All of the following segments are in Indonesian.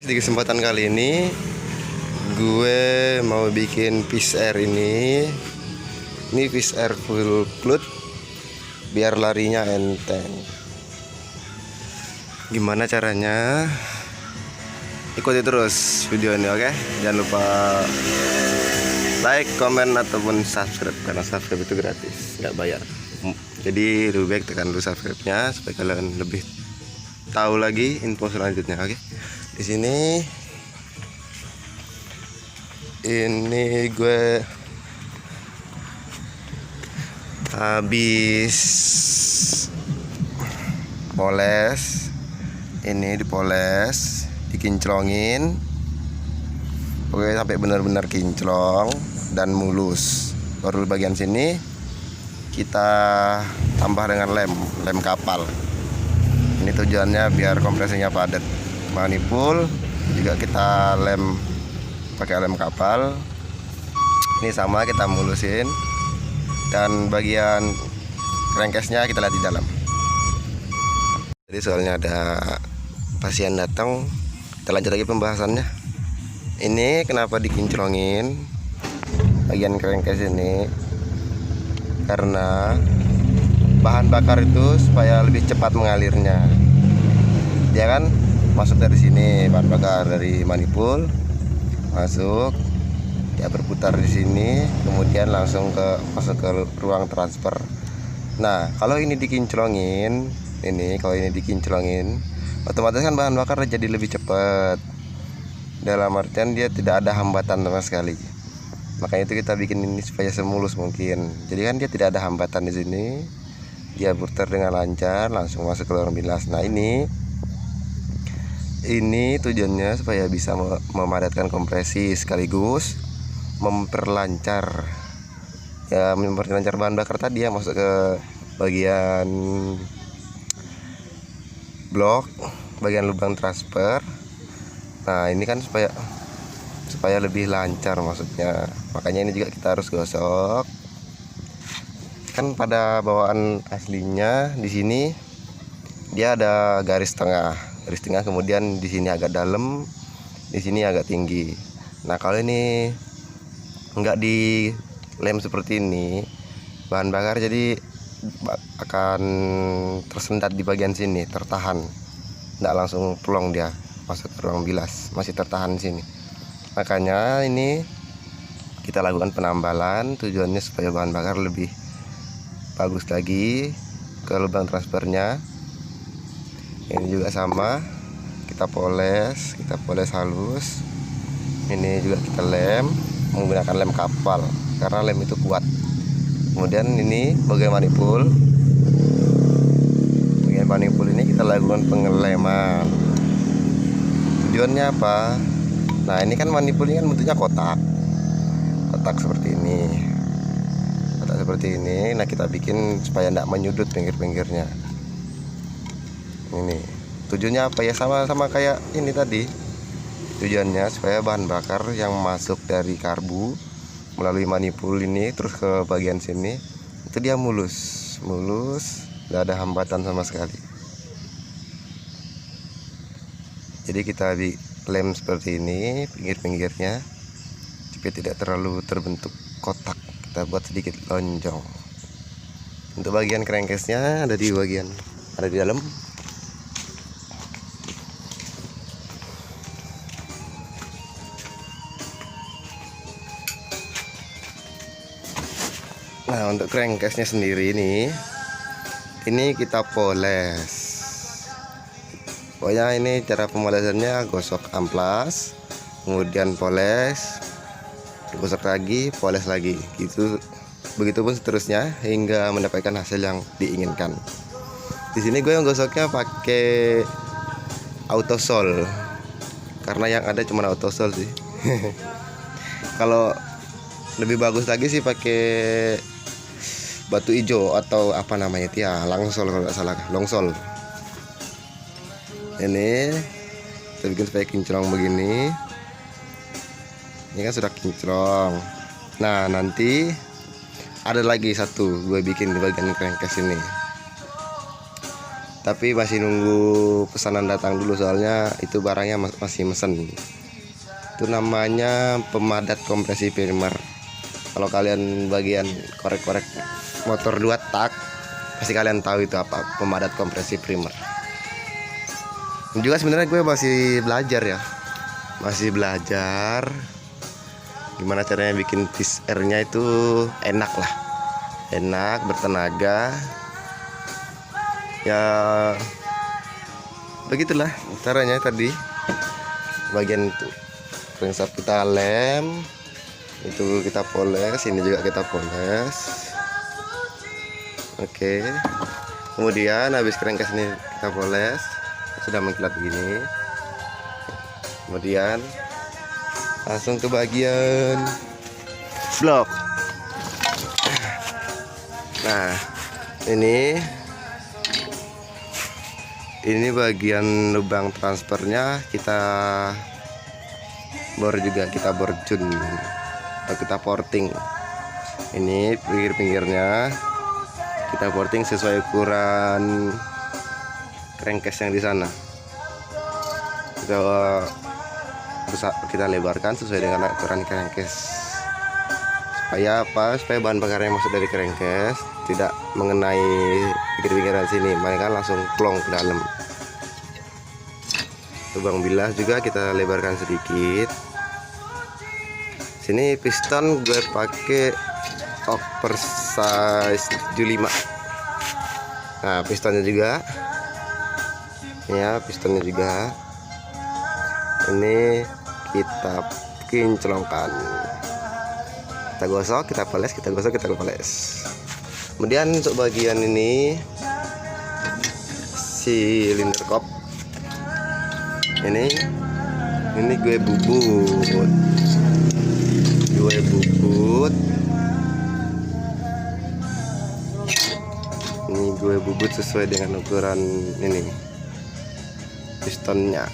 Di kesempatan kali ini gue mau bikin fish air ini. Ini fish air full float biar larinya enteng. Gimana caranya? Ikuti terus video ini, oke? Jangan lupa like, komen, ataupun subscribe, karena subscribe itu gratis, nggak bayar. Jadi lebih baik tekan dulu subscribe-nya supaya kalian lebih tahu lagi info selanjutnya, oke? Di sini ini gue habis poles. Ini dipoles, dikinclongin, oke, sampai benar-benar kinclong dan mulus. Baru bagian sini kita tambah dengan lem kapal. Ini tujuannya biar kompresinya padat. Manipul juga kita lem pakai lem kapal. Ini sama kita mulusin, dan bagian crankcase-nya kita lihat di dalam. Jadi soalnya ada pasien datang, kita lanjut lagi pembahasannya. Ini kenapa dikinclongin bagian crankcase ini? Karena bahan bakar itu supaya lebih cepat mengalirnya. Dia kan masuk dari sini, bahan bakar dari manipul masuk, dia berputar di sini, kemudian langsung masuk ke ruang transfer. Nah, kalau ini dikinclongin, otomatis kan bahan bakar jadi lebih cepat. Dalam artian dia tidak ada hambatan sama sekali. Makanya itu kita bikin ini supaya semulus mungkin. Jadi kan dia tidak ada hambatan di sini. Dia putar dengan lancar, langsung masuk ke lorong bilas. Nah, ini tujuannya supaya bisa memadatkan kompresi sekaligus memperlancar bahan bakar tadi yang masuk ke bagian blok, bagian lubang transfer. Nah, ini kan supaya lebih lancar maksudnya. Makanya ini juga kita harus gosok. Kan pada bawaan aslinya di sini dia ada garis tengah, kemudian di sini agak dalam, di sini agak tinggi. Nah, kalau ini enggak dilem seperti ini, bahan bakar jadi akan tersendat di bagian sini, tertahan, enggak langsung plong dia masuk ke ruang bilas, masih tertahan di sini. Makanya ini kita lakukan penambalan, tujuannya supaya bahan bakar lebih bagus lagi ke lubang transfernya. Ini juga sama, kita poles halus. Ini juga kita lem menggunakan lem kapal karena lem itu kuat. Kemudian ini bagian manipul ini kita lakukan pengeleman. Tujuannya apa? Nah, ini kan manipul ini kan bentuknya kotak seperti ini. Nah, kita bikin supaya tidak menyudut pinggir-pinggirnya. Ini tujuannya apa ya, sama kayak ini tadi. Tujuannya supaya bahan bakar yang masuk dari karbu melalui manipul ini terus ke bagian sini itu dia mulus, tidak ada hambatan sama sekali. Jadi kita lem seperti ini pinggir-pinggirnya supaya tidak terlalu terbentuk kotak. Kita buat sedikit lonjong. Untuk bagian crankcase-nya ada di dalam. Nah, untuk crankcase-nya sendiri ini kita poles. Pokoknya ini cara pemolesannya, gosok amplas, kemudian poles, gosok lagi, poles lagi, gitu. Begitupun seterusnya hingga mendapatkan hasil yang diinginkan. Di sini gue yang gosoknya pakai autosol karena yang ada cuma autosol sih. Kalau lebih bagus lagi sih pakai batu hijau atau apa namanya itu ya, langsol kalau nggak salah, longsol. Ini kita bikin supaya kinclong begini. Ini kan sudah kinclong. Nah, nanti ada lagi satu gue bikin di bagian crankcase ini. tapi masih nunggu pesanan datang dulu, soalnya itu barangnya masih mesen. Itu namanya pemadat kompresi primer. Kalau kalian bagian korek-korek motor 2 tak, pasti kalian tahu itu apa, pemadat kompresi primer. Juga sebenarnya gue masih belajar ya, masih belajar gimana caranya bikin fish air-nya itu enak lah, enak, bertenaga. Ya begitulah caranya tadi. Bagian itu crankshaft kita lem, itu kita poles, ini juga kita poles. Oke, kemudian habis crankcase ini kita poles, sudah mengkilat begini. Kemudian langsung ke bagian blok. Nah, ini bagian lubang transfernya kita bor juga, kita bor jun atau kita porting. Ini pinggir-pinggirnya kita porting sesuai ukuran crankcase yang di sana. Kita lebarkan sesuai dengan ukuran crankcase. Supaya apa? Supaya bahan bakar yang masuk dari crankcase tidak mengenai pinggir-pinggiran sini, mereka langsung plong ke dalam. Lubang bilas juga kita lebarkan sedikit. Sini piston gue pakai oversize 75. Nah, pistonnya juga ya, pistonnya juga ini kita kinclongkan, kita gosok, kita poles, kita gosok, kita poles. Kemudian untuk bagian ini silinder kop ini gue bubut ini gue bubut sesuai dengan ukuran ini pistonnya.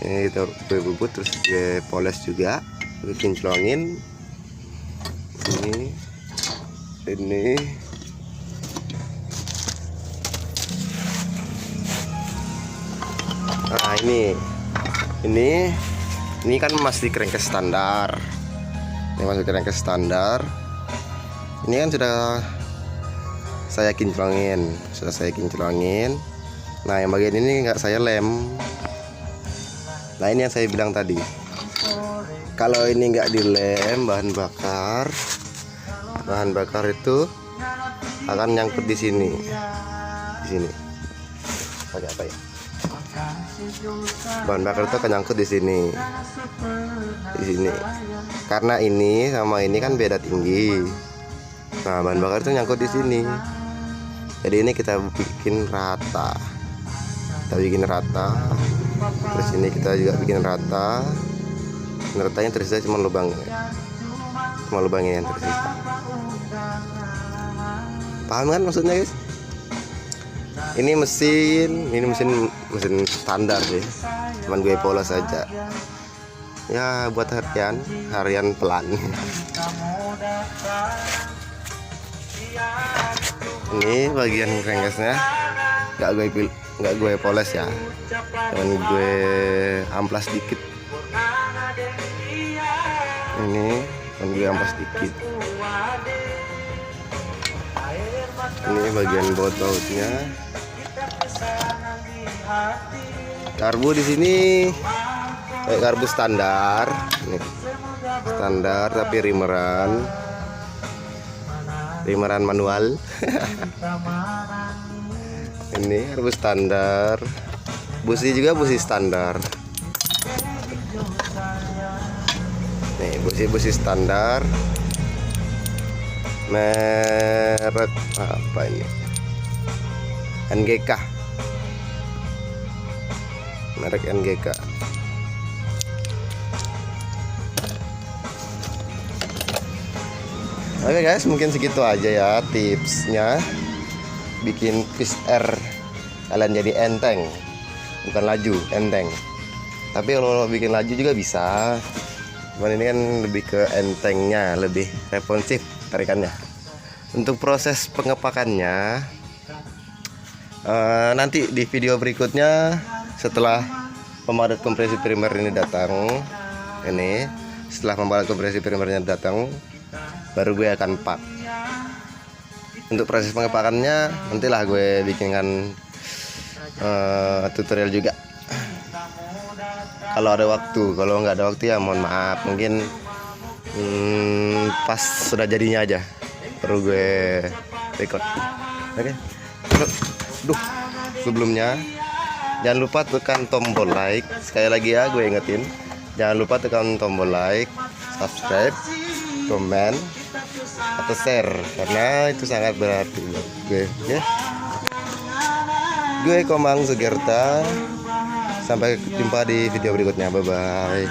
Ini kita gue bubut, terus gue poles juga, gue kinclongin ini. Nah, ini kan masih crankcase standar. Ini masih crankcase standar. Ini kan sudah saya kinclongin. Nah, yang bagian ini nggak saya lem. Nah, ini yang saya bilang tadi. Kalau ini nggak dilem, bahan bakar itu akan nyangkut di sini. Pakai apa ya? Bahan bakar itu akan nyangkut di sini. Karena ini sama ini kan beda tinggi. Nah, bahan bakar itu nyangkut di sini. Jadi ini kita bikin rata. Terus ini kita juga bikin rata. Ratanya tersisa cuma lubangnya yang tersisa. Paham kan maksudnya, guys? Ini mesin standar sih, cuman gue polos aja ya buat harian pelan. Ini bagian crankcase-nya nggak gue poles ya, cuman gue amplas dikit. Ini bagian baut-bautnya. Karbu di sini kayak karbu standar, tapi rimeran manual. Ini karbu standar, busi juga busi standar. Nih, busi standar, merek apa ini? NGK, merek NGK. Oke guys, mungkin segitu aja ya tipsnya bikin fish air kalian jadi enteng, bukan laju, enteng. Tapi kalau bikin laju juga bisa, cuman ini kan lebih ke entengnya, lebih responsif tarikannya. Untuk proses pengepakannya Nanti di video berikutnya setelah pemadat kompresi primer ini datang, setelah pemadat kompresi primernya datang, baru gue akan pak. Untuk proses pengepakannya nantilah gue bikinkan tutorial juga kalau ada waktu. Kalau nggak ada waktu ya mohon maaf, mungkin pas sudah jadinya aja baru gue record. Oke. Duh, sebelumnya jangan lupa tekan tombol like. Sekali lagi ya gue ingetin, jangan lupa tekan tombol like, subscribe, komen, atau share, karena itu sangat berarti buat gue ya. Gue Komang Sugerta, sampai jumpa di video berikutnya. Bye bye.